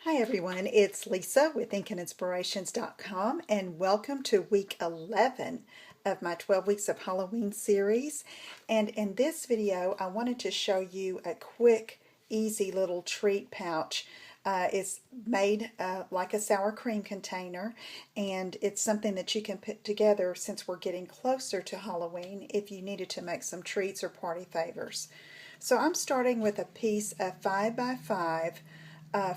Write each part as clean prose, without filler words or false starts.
Hi everyone, it's Lisa with InkandInspirations.com and welcome to week 11 of my 12 weeks of Halloween series. And in this video I wanted to show you a quick, easy little treat pouch. It's made like a sour cream container, and it's something that you can put together since we're getting closer to Halloween if you needed to make some treats or party favors. So I'm starting with a piece of 5x5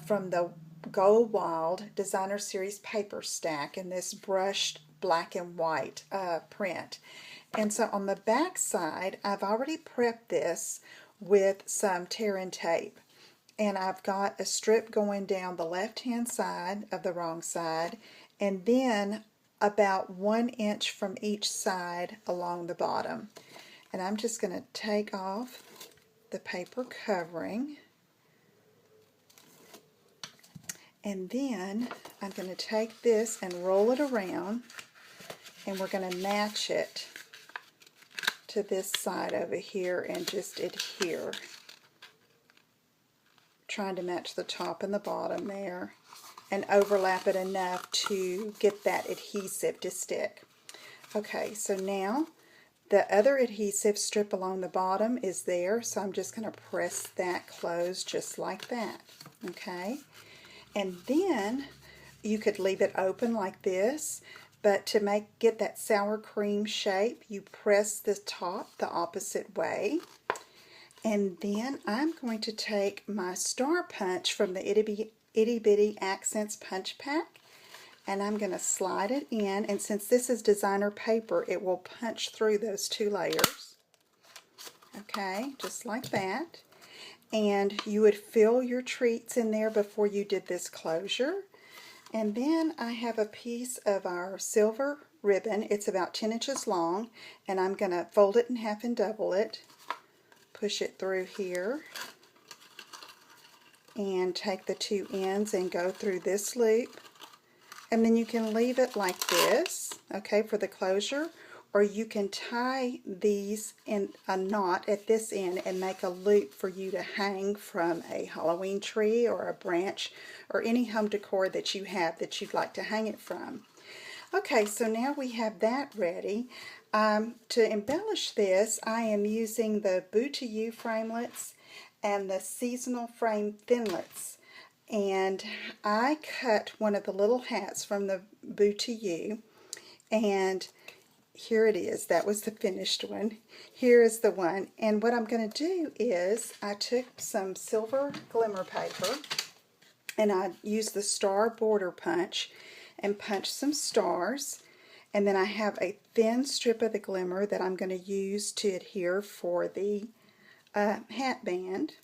from the Go Wild Designer Series paper stack in this brushed black and white print. And so on the back side, I've already prepped this with some tear and tape. And I've got a strip going down the left-hand side of the wrong side, and then about 1 inch from each side along the bottom. And I'm just going to take off the paper covering. And then I'm going to take this and roll it around, and we're going to match it to this side over here and just adhere. Trying to match the top and the bottom there and overlap it enough to get that adhesive to stick. Okay, so now the other adhesive strip along the bottom is there, so I'm just going to press that closed just like that. Okay, and then you could leave it open like this, but to get that sour cream shape, you press the top the opposite way. And then I'm going to take my star punch from the Itty Bitty Accents punch pack, and I'm going to slide it in, and since this is designer paper, it will punch through those two layers. Okay, just like that. And you would fill your treats in there before you did this closure. And then I have a piece of our silver ribbon. It's about 10 inches long, and I'm going to fold it in half and double it. Push it through here and take the two ends and go through this loop, and then you can leave it like this, okay, for the closure, or you can tie these in a knot at this end and make a loop for you to hang from a Halloween tree or a branch or any home decor that you have that you'd like to hang it from. Okay, so now we have that ready. To embellish this, I am using the Boo to You framelits and the seasonal frame thinlits. And I cut one of the little hats from the Boo to You, and here it is. That was the finished one. Here is the one. And what I'm going to do is I took some silver glimmer paper, and I used the star border punch and punched some stars. And then I have a thin strip of the glimmer that I'm going to use to adhere for the hat band.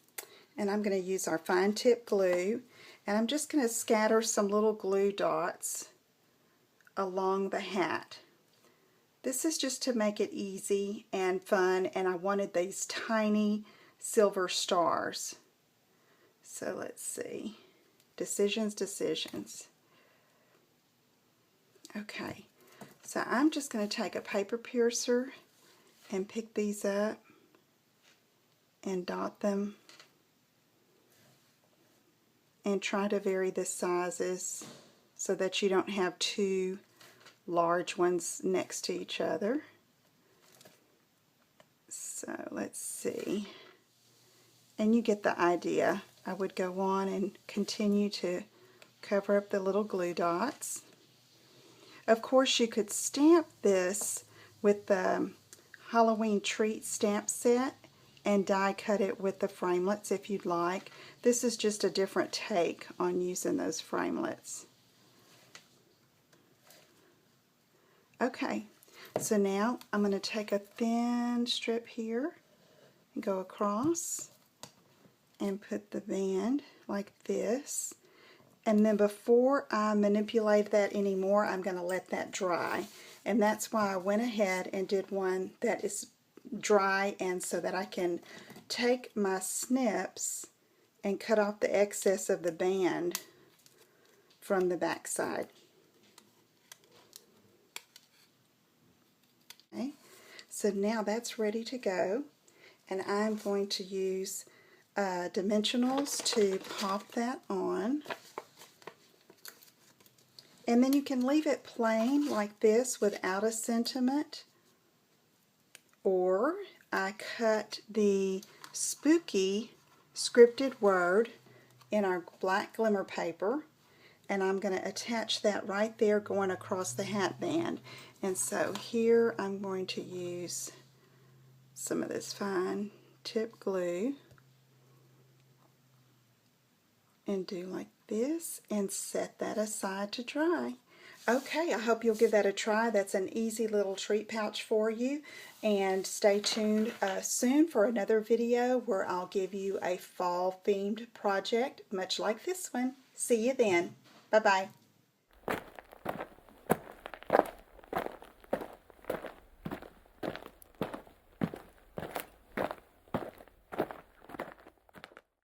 And I'm going to use our fine tip glue. And I'm just going to scatter some little glue dots along the hat. This is just to make it easy and fun, and I wanted these tiny silver stars. So let's see. Decisions, decisions. Okay. So I'm just going to take a paper piercer and pick these up and dot them and try to vary the sizes so that you don't have two large ones next to each other. So let's see. And you get the idea. I would go on and continue to cover up the little glue dots. Of course, you could stamp this with the Halloween treat stamp set and die cut it with the framelits if you'd like. This is just a different take on using those framelits. Okay, so now I'm going to take a thin strip here and go across and put the band like this. And then before I manipulate that anymore, I'm going to let that dry. And that's why I went ahead and did one that is dry, and so that I can take my snips and cut off the excess of the band from the back side. Okay, so now that's ready to go, and I'm going to use dimensionals to pop that on. And then you can leave it plain like this without a sentiment. Or I cut the spooky scripted word in our black glimmer paper, and I'm going to attach that right there going across the hat band. And so here I'm going to use some of this fine tip glue and do like this and set that aside to dry. Okay, I hope you'll give that a try. That's an easy little treat pouch for you. And stay tuned soon for another video where I'll give you a fall themed project much like this one. See you then. Bye-bye.